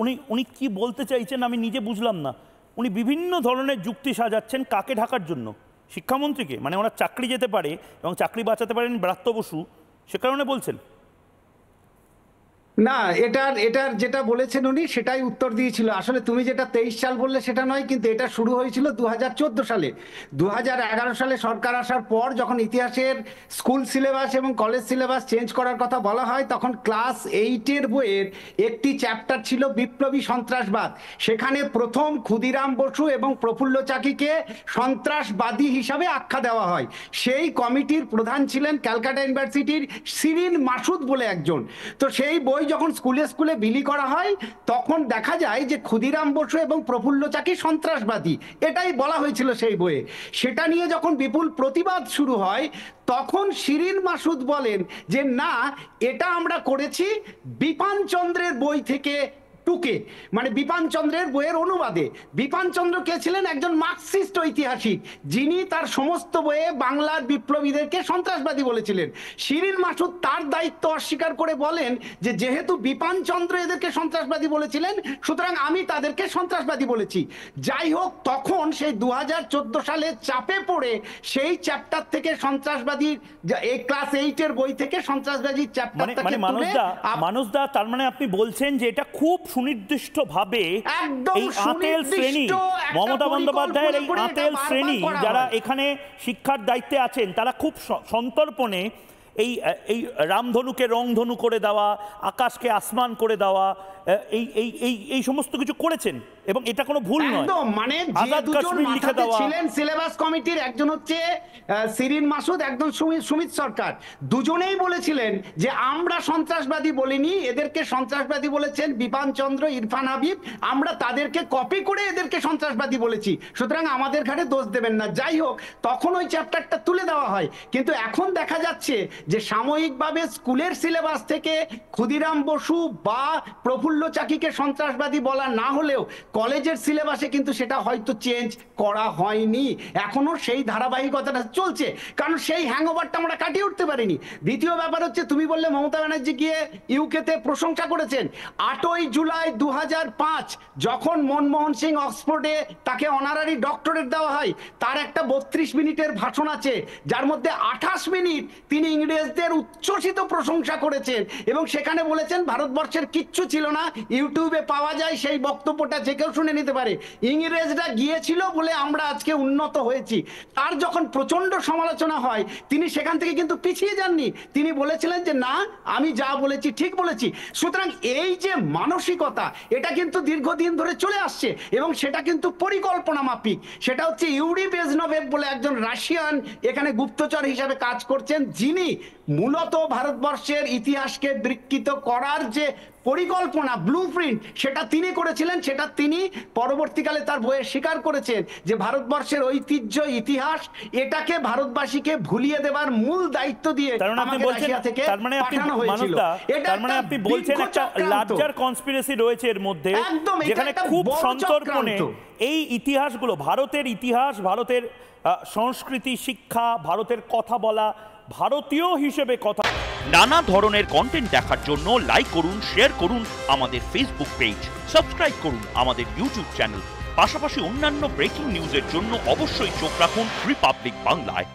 উনি উনি কি বলতে চাইছেন আমি নিজে বুঝলাম না। উনি বিভিন্ন ধরনের যুক্তি সাজাচ্ছেন কাকে ঢাকার জন্য, শিক্ষামন্ত্রীকে, মানে ওনার চাকরি যেতে পারে এবং চাকরি বাঁচাতে পারেন ব্রাত্য বসু, সে কারণে বলছেন না। এটার এটার যেটা বলেছেন উনি সেটাই উত্তর দিয়েছিল। আসলে তুমি যেটা 23 সাল বললে সেটা নয়, কিন্তু এটা শুরু হয়েছিল 2014 সালে। 2011 সালে সরকার আসার পর যখন ইতিহাসের স্কুল সিলেবাস এবং কলেজ সিলেবাস চেঞ্জ করার কথা বলা হয়, তখন ক্লাস 8-এর বইয়ের একটি চ্যাপ্টার ছিল বিপ্লবী সন্ত্রাসবাদ। সেখানে প্রথম ক্ষুদিরাম বসু এবং প্রফুল্ল চাকিকে সন্ত্রাসবাদী হিসাবে আখ্যা দেওয়া হয়। সেই কমিটির প্রধান ছিলেন ক্যালকাটা ইউনিভার্সিটির শিরিন মাসুদ বলে একজন। তো সেই বই যখন স্কুলে স্কুলে বিলি করা হয়, তখন দেখা যায় যে ক্ষুদিরাম বসু এবং প্রফুল্ল চাকি সন্ত্রাসবাদী, এটাই বলা হয়েছিল সেই বইয়ে। সেটা নিয়ে যখন বিপুল প্রতিবাদ শুরু হয়, তখন শিরিন মাসুদ বলেন যে না, এটা আমরা করেছি বিপান চন্দ্রের বই থেকে টুকে, মানে বিপান চন্দ্রের বইয়ের অনুবাদে। বিপান চন্দ্র কে ছিলেন? একজন মার্কসিস্ট ঐতিহাসিক, যিনি তার সমস্ত বইয়ে বাংলার বিপ্লবীদেরকে সন্ত্রাসবাদী বলেছিলেন। শিরিন মাসুদ তার দায়িত্ব অস্বীকার করে বলেন যে যেহেতু বিপান চন্দ্র এদেরকে সন্ত্রাসবাদী বলেছিলেন, সুতরাং আমি তাদেরকে সন্ত্রাসবাদী বলেছি। যাই হোক, তখন সেই 2014 সালে চাপে পড়ে সেই চ্যাপ্টার থেকে সন্ত্রাসবাদী, এই ক্লাস 8-এর বই থেকে সন্ত্রাসবাদী চ্যাপ্টারটাকে তুলে। মানুষদা, তার মানে আপনি বলছেন যে এটা খুব সুনির্দিষ্টভাবে এই আঁতেল শ্রেণী, মমতা বন্দ্যোপাধ্যায়ের এই আঁতেল শ্রেণী যারা এখানে শিক্ষার দায়িত্বে আছেন, তারা খুব সন্তর্পণে এই এই রামধনুকে রংধনু করে দেওয়া, আকাশকে আসমান করে দেওয়া, এই এই এই এই সমস্ত কিছু করেছেন এবং এটা কোনো ভুল নয়। একদম, মানে যে দুজন মাথাতে ছিলেন সিলেবাস কমিটির, একজন হচ্ছে শিরিন মাসুদ, একজন সুমিত সরকার, দুজনেই বলেছিলেন যে আমরা সন্ত্রাসবাদী বলিনি, এদেরকে সন্ত্রাসবাদী বলেছেন বিপান চন্দ্র, ইরফান হাবিব, আমরা তাদেরকে কপি করে এদেরকে সন্ত্রাসবাদী বলেছি, সুতরাং আমাদের ঘাড়ে দোষ দেবেন না। যাই হোক, তখন ওই চ্যাপ্টারটা তুলে দেওয়া হয়। কিন্তু এখন দেখা যাচ্ছে যে সাময়িকভাবে স্কুলের সিলেবাস থেকে ক্ষুদিরাম বসু বা প্রফুল্ল চাকিকে সন্ত্রাসবাদী বলা না হলেও কলেজের সিলেবাসে কিন্তু সেটা হয়তো চেঞ্জ করা হয়নি, এখনো সেই ধারাবাহিকতাটা চলছে, কারণ সেই হ্যাংওভারটা আমরা কাটিয়ে উঠতে পারিনি। দ্বিতীয় ব্যাপার হচ্ছে, তুমি বললে মমতা ব্যানার্জি গিয়ে ইউকেতে প্রশংসা করেছেন। 8ই জুলাই 2005 যখন মনমোহন সিং অক্সফোর্ডে তাকে অনারারি ডক্টরেট দেওয়া হয়, তার একটা 32 মিনিটের ভাষণ আছে, যার মধ্যে 28 মিনিট তিনি ইংরেজদের উচ্ছ্বসিত প্রশংসা করেছেন এবং সেখানে বলেছেন ভারতবর্ষের কিচ্ছু ছিল না, ইউটিউবে পাওয়া যায় সেই বক্তব্যটা, যে কেউ শুনে নিতে পারে, ইংরেজরা গিয়েছিল বলে আমরা আজকে উন্নত হয়েছি। তার যখন প্রচন্ড সমালোচনা হয়, তিনি সেখান থেকে কিন্তু পিছিয়ে যাননি, তিনি বলেছিলেন যে না, আমি যা বলেছি ঠিক বলেছি। সুতরাং এই যে মানসিকতা, এটা কিন্তু দীর্ঘদিন ধরে চলে আসছে এবং সেটা কিন্তু পরিকল্পনা মাফিক। সেটা হচ্ছে ইউরি বেজনোভেভ বলে একজন রাশিয়ান এখানে গুপ্তচর হিসাবে কাজ করছেন, যিনি মূলত ভারতবর্ষের ইতিহাসকে বিকৃত করার যে পরিকল্পনা, ব্লুপ্রিন্ট, সেটা তিনি করেছিলেন। সেটা তিনি পরবর্তীকালে তার বইয়ে স্বীকার করেছেন যে ভারতবর্ষের ঐতিহ্য, ইতিহাস, এটাকে ভারতবাসীকে ভুলিয়ে দেবার মূল দায়িত্ব দিয়ে আমাকে রাশিয়া থেকে পাঠানো হয়েছিল। তার মানে আপনি বলছেন একটা লার্জার কনস্পিরেসি রয়েছে এর মধ্যে, যেখানে খুব সন্তর্পণে এই ইতিহাসগুলো, ভারতের ইতিহাস, ভারতের সংস্কৃতি, শিক্ষা, ভারতের কথা বলা, ভারতীয় হিসেবে কথা। নানা ধরনের কন্টেন্ট দেখার জন্য লাইক করুন, শেয়ার করুন আমাদের ফেসবুক পেজ, সাবস্ক্রাইব করুন আমাদের ইউটিউব চ্যানেল। পাশাপাশি অন্যান্য ব্রেকিং নিউজের জন্য অবশ্যই চোখ রাখুন রিপাবলিক বাংলায়।